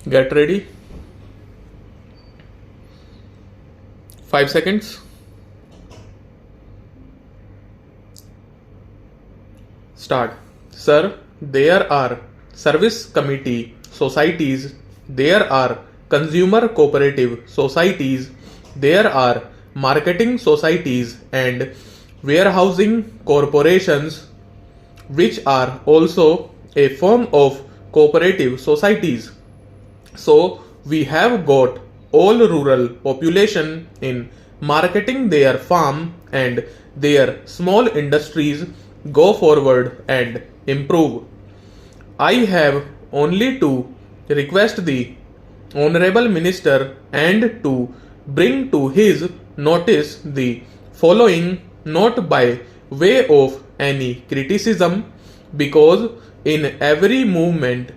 Get ready. 5 seconds. Start. Sir, there are service committee societies, there are consumer cooperative societies, there are marketing societies and warehousing corporations, which are also a form of cooperative societies. So we have got all rural population in marketing their farm and their small industries go forward and improve. I have only to request the Honorable Minister and to bring to his notice the following, not by way of any criticism, because in every movement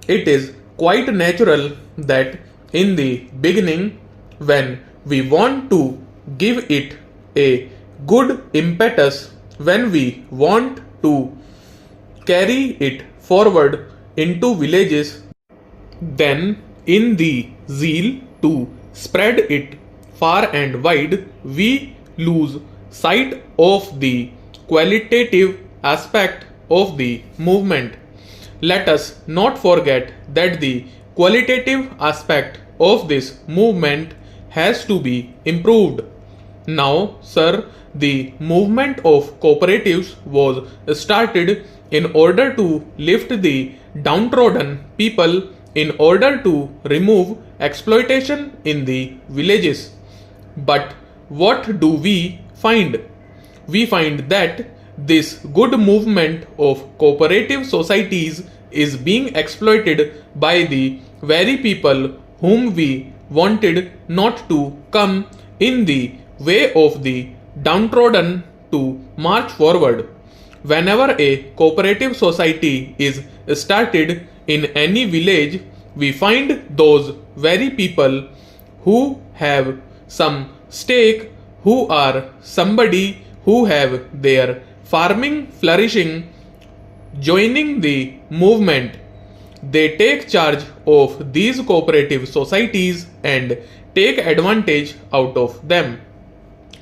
it is quite natural that in the beginning, when we want to give it a good impetus, when we want to carry it forward into villages, then in the zeal to spread it far and wide, we lose sight of the qualitative aspect of the movement. Let us not forget that the qualitative aspect of this movement has to be improved. Now, sir, the movement of cooperatives was started in order to lift the downtrodden people, in order to remove exploitation in the villages. But what do we find? We find that this good movement of cooperative societies is being exploited by the very people whom we wanted not to come in the way of the downtrodden to march forward. Whenever a cooperative society is started in any village, we find those very people who have some stake, who are somebody who have their farming flourishing, joining the movement. They take charge of these cooperative societies and take advantage out of them.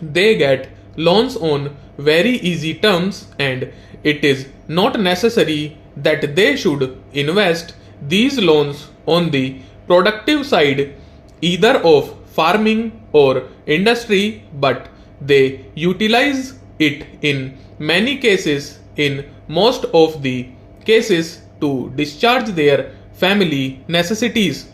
They get loans on very easy terms, and it is not necessary that they should invest these loans on the productive side either of farming or industry, but they utilize it in many cases, in most of the cases, to discharge their family necessities.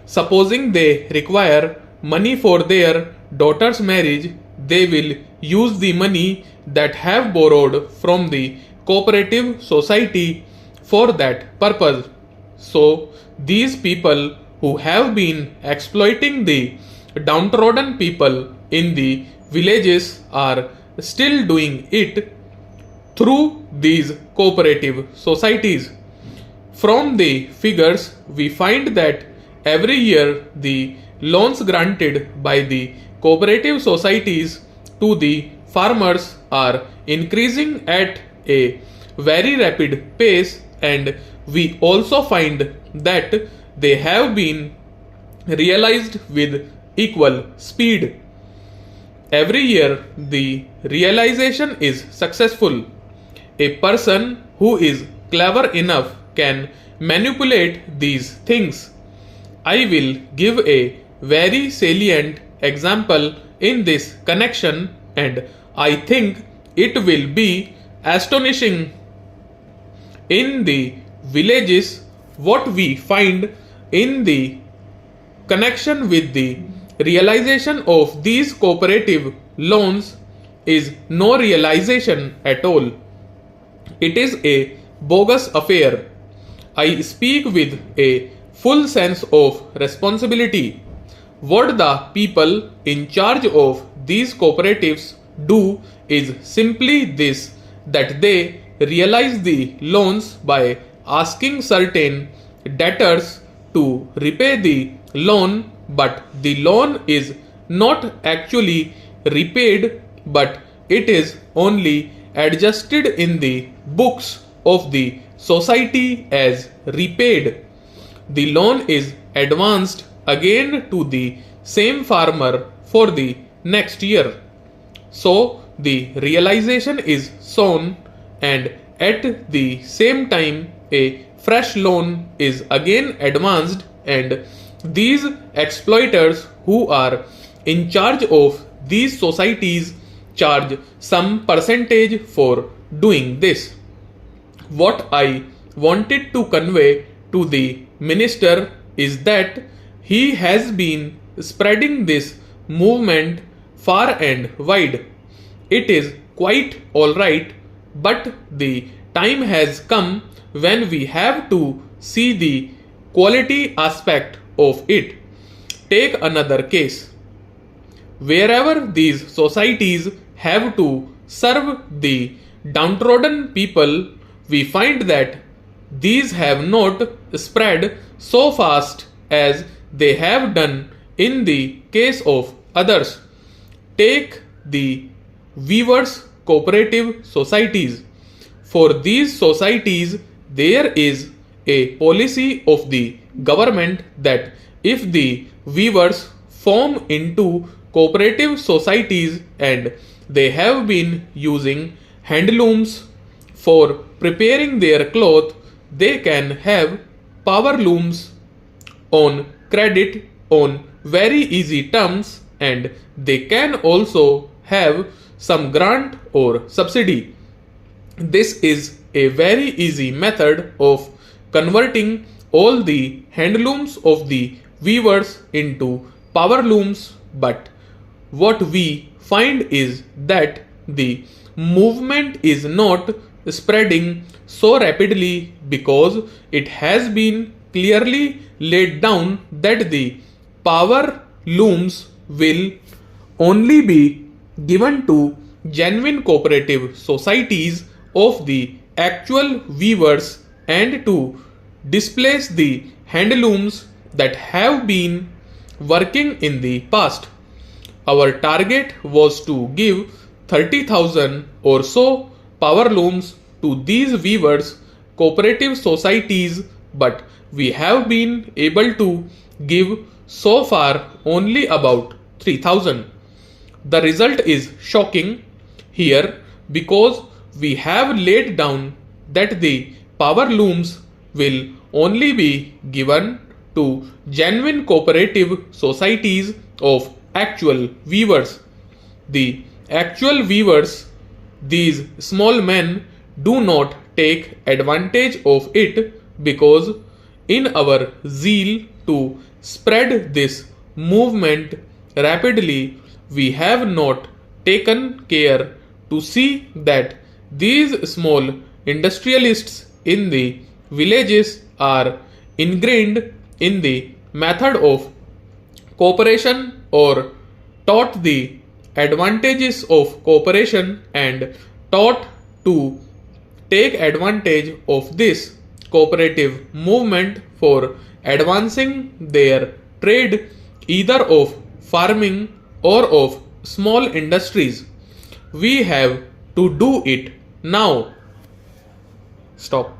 Supposing they require money for their daughter's marriage, they will use the money that have borrowed from the cooperative society for that purpose. So these people who have been exploiting the downtrodden people in the villages are still doing it through these cooperative societies. From the figures, we find that every year the loans granted by the cooperative societies to the farmers are increasing at a very rapid pace, and we also find that they have been realized with equal speed. Every year the realization is successful. A person who is clever enough can manipulate these things. I will give a very salient example in this connection, and I think it will be astonishing. In the villages, what we find in the connection with the realization of these cooperative loans is no realization at all. It is a bogus affair. I speak with a full sense of responsibility. What the people in charge of these cooperatives do is simply this, that they realize the loans by asking certain debtors to repay the loan, but the loan is not actually repaid, but it is only adjusted in the books of the society as repaid. the loan is advanced again to the same farmer for the next year. So the realization is shown, and at the same time a fresh loan is again advanced, and these exploiters who are in charge of these societies charge some percentage for doing this. What I wanted to convey to the minister is that he has been spreading this movement far and wide. It is quite alright, but the time has come when we have to see the quality aspect of it. Take another case. Wherever these societies have to serve the downtrodden people, we find that these have not spread so fast as they have done in the case of others. Take the weavers' cooperative societies. For these societies, there is a policy of the government that if the weavers form into cooperative societies and they have been using handlooms for preparing their cloth, they can have power looms on credit on very easy terms, and they can also have some grant or subsidy. This is a very easy method of converting all the handlooms of the weavers into power looms, but what we find is that the movement is not spreading so rapidly because it has been clearly laid down that the power looms will only be given to genuine cooperative societies of the actual weavers and to displace the handlooms that have been working in the past. Our target was to give 30,000 or so power looms to these weavers cooperative societies, but we have been able to give so far only about 3,000. The result is shocking here because we have laid down that the power looms will only be given to genuine cooperative societies of actual weavers. The actual weavers, these small men, do not take advantage of it because in our zeal to spread this movement rapidly, we have not taken care to see that these small industrialists in the villages are ingrained in the method of cooperation or taught the advantages of cooperation and taught to take advantage of this cooperative movement for advancing their trade either of farming or of small industries. We have to do it now. Stop.